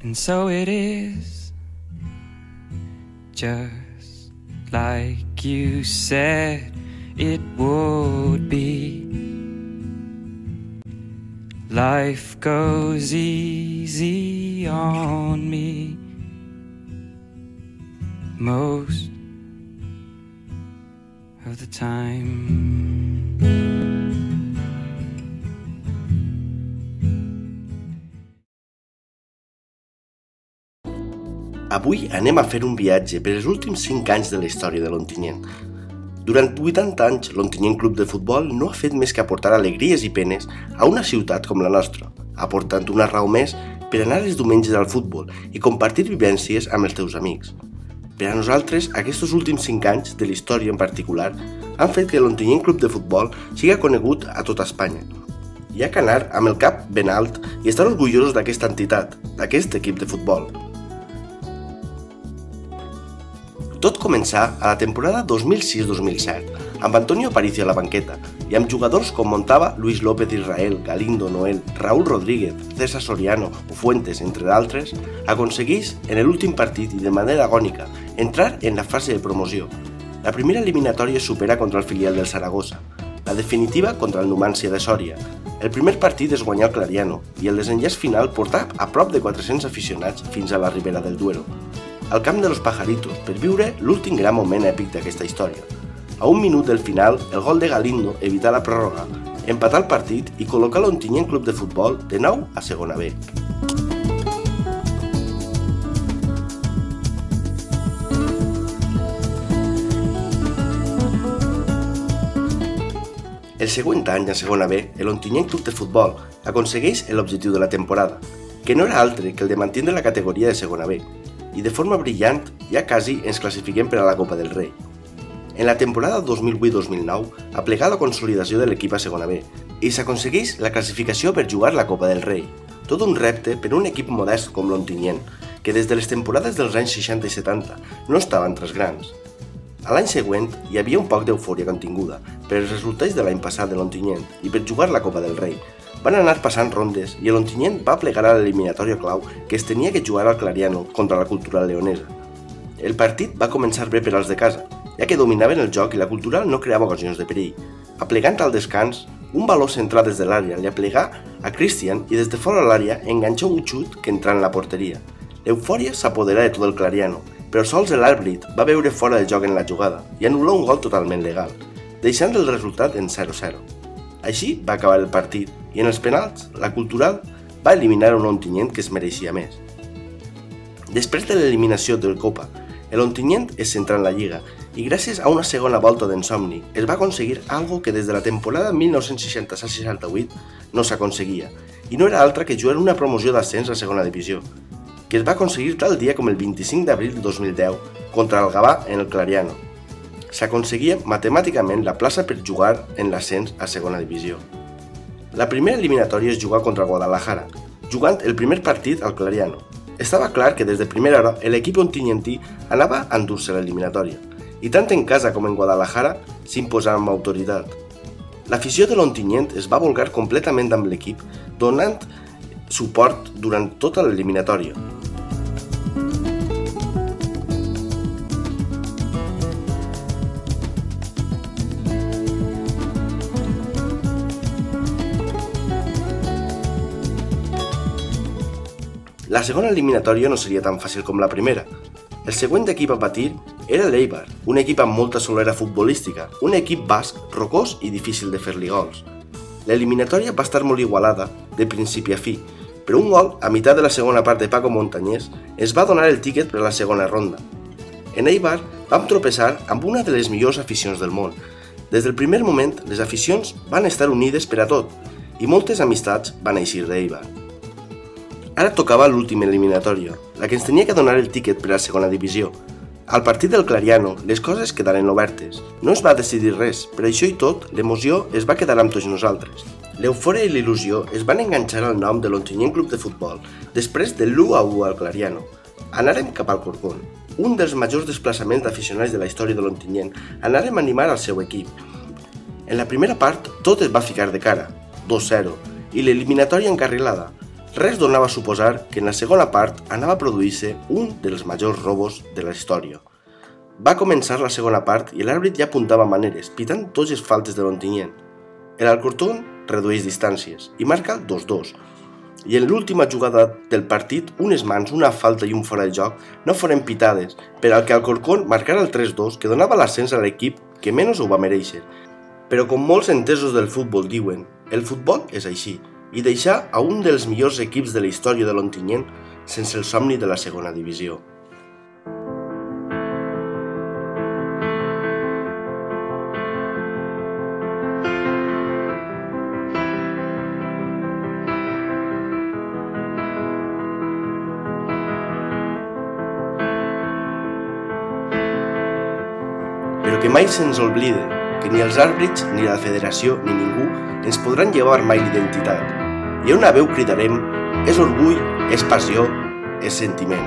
And so it is, just like you said it would be. Life goes easy on me most of the time. Avui anem a fer un viatge per els últims 5 anys de la història de l'Ontinyent. Durant 80 anys, l'Ontinyent Club de Futbol no ha fet més que aportar alegries i penes a una ciutat com la nostra, aportant una raó més per anar els diumenges al futbol i compartir vivències amb els teus amics. Per a nosaltres, aquests últims 5 anys de la història en particular han fet que l'Ontinyent Club de Futbol siga conegut a tota Espanya. Hi ha que anar amb el cap ben alt i estar orgullosos d'aquesta entitat, d'aquest equip de futbol. Tot començà a la temporada 2006-2007, amb Antonio Aparicio a la banqueta i amb jugadors com Montava, Luis López Israel, Galindo, Noel, Raúl Rodríguez, César Soriano o Fuentes, entre d'altres, aconsegueix en l'últim partit i de manera agònica entrar en la fase de promoció. La primera eliminatòria es supera contra el filial del Saragossa, la definitiva contra el Numancia de Sòria. El primer partit es guanyar el Clariano i el desenllaç final portà a prop de 400 aficionats fins a la ribera del Duero, al camp de los Pajaritos, per viure l'últim gran moment èpic d'aquesta història. A 1 minut del final, el gol de Galindo evità la pròrroga, empatar el partit i col·locar l'Ontinyent Club de Futbol de nou a segona B. El següent any a segona B, l'Ontinyent Club de Futbol aconsegueix l'objectiu de la temporada, que no era altre que el de mantenir la categoria de segona B, i de forma brillant ja quasi ens classifiquem per a la Copa del Rei. En la temporada 2008-2009 aplegà la consolidació de l'equip a segona B i s'aconsegueix la classificació per jugar la Copa del Rei, tot un repte per un equip modest com l'Ontinyent, que des de les temporades dels anys 60 i 70 no estava entre els grans. A l'any següent hi havia un poc d'eufòria continguda per els resultats de l'any passat de l'Ontinyent i per jugar la Copa del Rei. Van anar passant rondes i l'Ontinyent va plegar a l'eliminatòria clau que es tenia que jugar al Clariano contra la Cultural leonesa. El partit va començar bé per als de casa, ja que dominaven el joc i la Cultural no creava ocasions de perill. Aplegant al descans, un baló centrat des de l'àrea li aplegà a Cristian i des de fora de l'àrea enganxà un xut que entrà en la porteria. L'eufòria s'apoderà de tot el Clariano, però sols l'àrbit va veure fora del joc en la jugada i anul·là un gol totalment legal, deixant el resultat en 0-0. Així va acabar el partit i en els penals la Cultural va eliminar un Ontinyent que es mereixia més. Després de l'eliminació del Copa, l'Ontinyent es centrà en la Lliga i gràcies a una segona volta d'ensomni es va aconseguir algo que des de la temporada 1966-68 no s'aconseguia i no era altra que jugar una promoció d'ascens a segona divisió, que es va aconseguir tal dia com el 25 d'abril de 2010 contra el Gavà en el Clariano. S'aconseguia matemàticament la plaça per jugar en l'ascens a segona divisió. La primera eliminatòria es jugà contra Guadalajara, jugant el primer partit al Clariano. Estava clar que des de primera hora l'equip ontinyentí anava a endur-se l'eliminatòria, i tant en casa com en Guadalajara s'imposà amb autoritat. L'afició de l'Ontinyent es va volcar completament amb l'equip, donant suport durant tota l'eliminatòria. La segona eliminatòria no seria tan fàcil com la primera. El següent equip a patir era l'Eibar, un equip amb molta solera futbolística, un equip basc, rocós i difícil de fer-li gols. L'eliminatòria va estar molt igualada, de principi a fi, però un gol, a meitat de la segona part de Paco Montañés, es va donar el tíquet per a la segona ronda. En Eibar vam tropeçar amb una de les millors aficions del món. Des del primer moment, les aficions van estar unides per a tot, i moltes amistats van eixir d'Eibar. Ara tocava l'última eliminatòria, la que ens tenia que donar el tíquet per a la segona divisió. Al partit del Clariano, les coses quedaren obertes. No es va decidir res, però això i tot, l'emoció es va quedar amb tots nosaltres. L'eufòria i l'il·lusió es van enganxar al nom de l'Ontinyent Club de Futbol, després de l'1-1 al Clariano. Anàrem cap al Corcón, un dels majors desplaçaments d'aficionats de la història de l'Ontinyent. Anàrem a animar al seu equip. En la primera part, tot es va ficar de cara, 2-0, i l'eliminatòria encarrilada. res donava a suposar que en la segona part anava a produir-se un dels majors robos de la història. Va començar la segona part i l'àrbit ja apuntava maneres, pitant tots els faltes de l'Ontinyent. El Alcorcón redueix distàncies i marca el 2-2. I en l'última jugada del partit, unes mans, una falta i un fora de joc no foren pitades, per al que Alcorcón marcara el 3-2 que donava l'ascens a l'equip que menys ho va mereixer. Però com molts entesos del futbol diuen, el futbol és així, i deixar a un dels millors equips de la història de l'Ontinyent sense el somni de la segona divisió. Però que mai se'ns oblide que ni els àrbitres, ni la federació, ni ningú ens podran llevar mai l'identitat. I a una veu cridarem, és orgull, és passió, és sentiment.